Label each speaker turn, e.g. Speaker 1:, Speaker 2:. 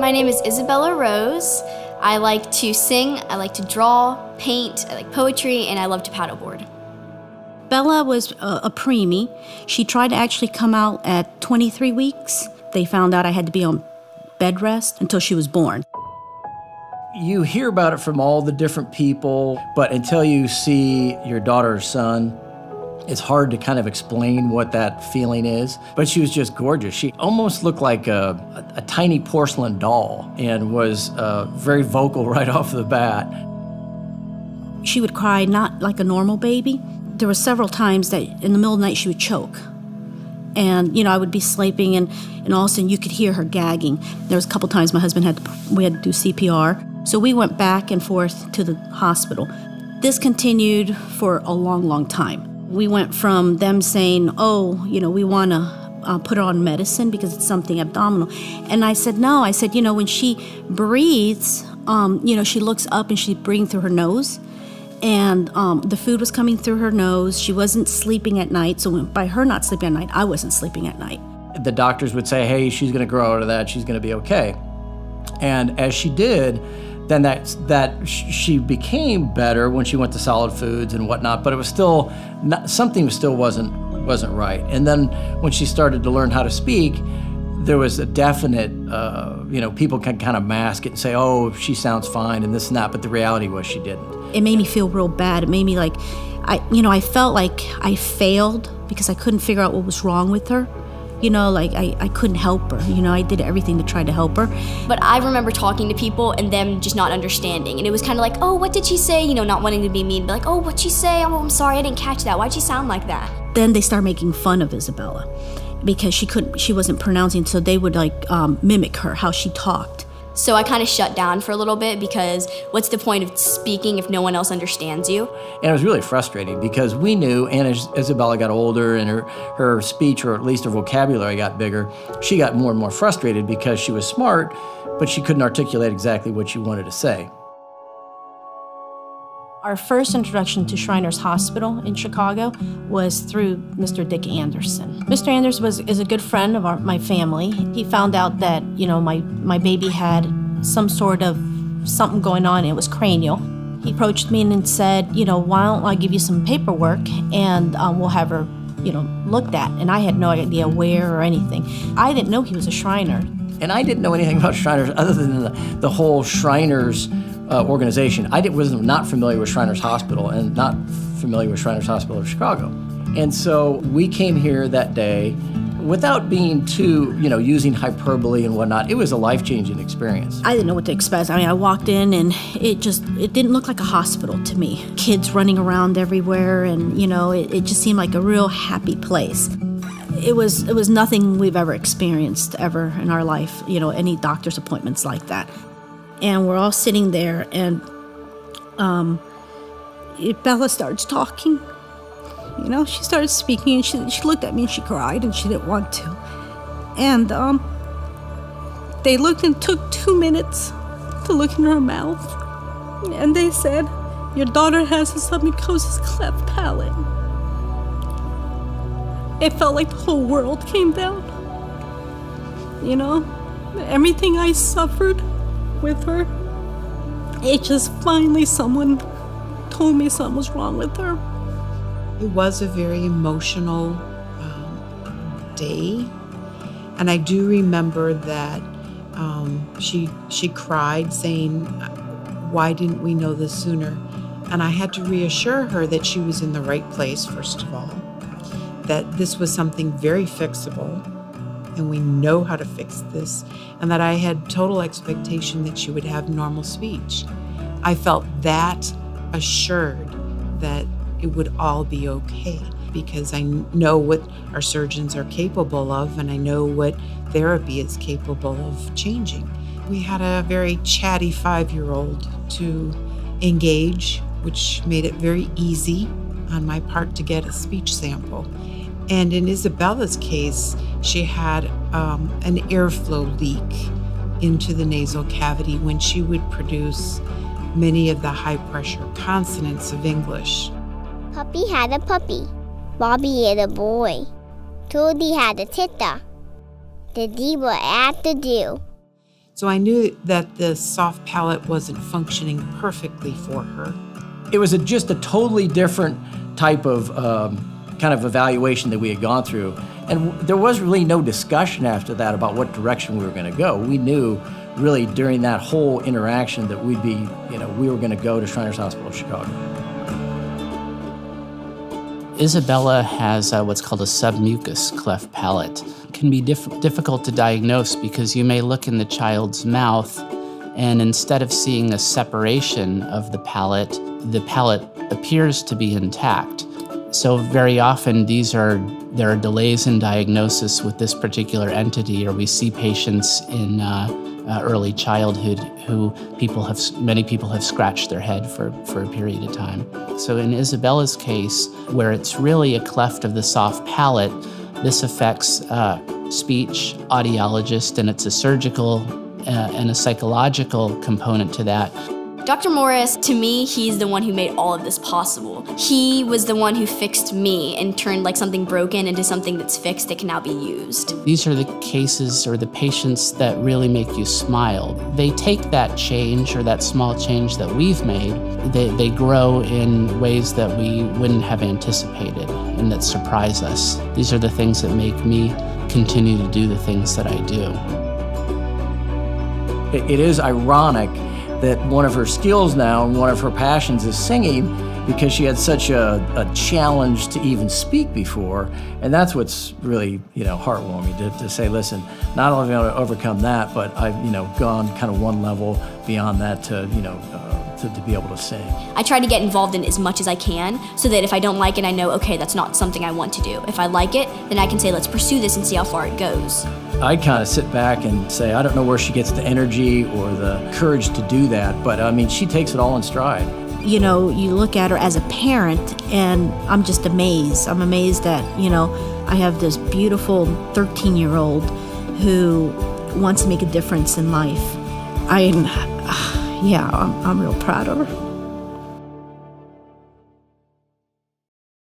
Speaker 1: My name is Isabella Rose. I like to sing, I like to draw, paint, I like poetry, and I love to paddleboard.
Speaker 2: Bella was a preemie. She tried to actually come out at 23 weeks. They found out I had to be on bed rest until she was born.
Speaker 3: You hear about it from all the different people, but until you see your daughter or son, it's hard to kind of explain what that feeling is. But she was just gorgeous. She almost looked like a tiny porcelain doll and was very vocal right off the bat.
Speaker 2: She would cry not like a normal baby. There were several times that in the middle of the night she would choke. And, I would be sleeping and all of a sudden you could hear her gagging. There was a couple times my husband we had to do CPR. So we went back and forth to the hospital. This continued for a long, long time. We went from them saying, we want to put her on medicine because it's something abdominal. And I said, no. I said, when she breathes, she looks up and she's breathing through her nose. And the food was coming through her nose. She wasn't sleeping at night. So by her not sleeping at night, I wasn't sleeping at night.
Speaker 3: The doctors would say, hey, she's going to grow out of that. She's going to be okay. And as she did, then she became better when she went to solid foods and whatnot, but it was still, something still wasn't right. And then when she started to learn how to speak, there was a definite, people can kind of mask it and say, oh, she sounds fine and this and that, but the reality was she didn't.
Speaker 2: It made me feel real bad. It made me like, I felt like I failed because I couldn't figure out what was wrong with her. I couldn't help her. I did everything to try to help her.
Speaker 1: But I remember talking to people and them just not understanding. And it was kind of like, oh, what did she say? Not wanting to be mean, but like, oh, what'd she say? Oh, I'm sorry, I didn't catch that. Why'd she sound like that?
Speaker 2: Then they started making fun of Isabella because she wasn't pronouncing, so they would mimic her, how she talked.
Speaker 1: So I kind of shut down for a little bit because what's the point of speaking if no one else understands you?
Speaker 3: And it was really frustrating because we knew, and as Isabella got older and her speech, or at least her vocabulary got bigger, she got more and more frustrated because she was smart, but she couldn't articulate exactly what she wanted to say.
Speaker 2: Our first introduction to Shriners Hospital in Chicago was through Mr. Dick Anderson. Mr. Anderson is a good friend of my family. He found out that, my baby had some sort of something going on, and it was cranial. He approached me and said, why don't I give you some paperwork and we'll have her, looked at. And I had no idea where or anything. I didn't know he was a Shriner.
Speaker 3: And I didn't know anything about Shriners other than the whole Shriners organization. I was not familiar with Shriners Hospital and not familiar with Shriners Hospital of Chicago. And so we came here that day without being too, using hyperbole and whatnot. It was a life-changing experience.
Speaker 2: I didn't know what to expect. I walked in and it didn't look like a hospital to me. Kids running around everywhere and, it just seemed like a real happy place. It was nothing we've ever experienced ever in our life, any doctor's appointments like that. And we're all sitting there, and Bella starts talking. She started speaking, and she looked at me and she cried, and she didn't want to. And they looked and took 2 minutes to look in her mouth, and they said, "Your daughter has a submucosal cleft palate." It felt like the whole world came down. Everything I suffered with her, it just finally someone told me something was wrong with her.
Speaker 4: It was a very emotional day, and I do remember that she cried saying, "Why didn't we know this sooner?" And I had to reassure her that she was in the right place, first of all, that this was something very fixable, and we know how to fix this, and that I had total expectation that she would have normal speech. I felt that assured that it would all be okay because I know what our surgeons are capable of, and I know what therapy is capable of changing. We had a very chatty 5-year-old to engage, which made it very easy on my part to get a speech sample. And in Isabella's case, she had an airflow leak into the nasal cavity when she would produce many of the high-pressure consonants of English.
Speaker 5: Puppy had a puppy. Bobby had a boy. Toadie had a titter. The D were at the do.
Speaker 4: So I knew that the soft palate wasn't functioning perfectly for her.
Speaker 3: It was just a totally different type of kind of evaluation that we had gone through. And there was really no discussion after that about what direction we were going to go. We knew really during that whole interaction that we'd be, we were going to go to Shriners Hospital of Chicago.
Speaker 6: Isabella has what's called a submucous cleft palate. It can be difficult to diagnose because you may look in the child's mouth and instead of seeing a separation of the palate appears to be intact. So very often there are delays in diagnosis with this particular entity, or we see patients in early childhood who many people have scratched their head for a period of time. So in Isabella's case, where it's really a cleft of the soft palate, this affects speech, audiologist, and it's a surgical and a psychological component to that.
Speaker 1: Dr. Morris, to me, he's the one who made all of this possible. He was the one who fixed me and turned like something broken into something that's fixed that can now be used.
Speaker 6: These are the cases or the patients that really make you smile. They take that change or that small change that we've made, they grow in ways that we wouldn't have anticipated and that surprise us. These are the things that make me continue to do the things that I do.
Speaker 3: It is ironic that one of her skills now and one of her passions is singing because she had such a challenge to even speak before. And that's what's really, heartwarming to say, listen, not only am I going to overcome that, but I've, gone kind of one level beyond that to be able to sing.
Speaker 1: I try to get involved in as much as I can so that if I don't like it, I know, okay, that's not something I want to do. If I like it, then I can say, let's pursue this and see how far it goes.
Speaker 3: I kind of sit back and say, I don't know where she gets the energy or the courage to do that, but I mean, she takes it all in stride.
Speaker 2: You look at her as a parent and I'm just amazed. I'm amazed that, I have this beautiful 13-year-old who wants to make a difference in life. I'm real proud of her.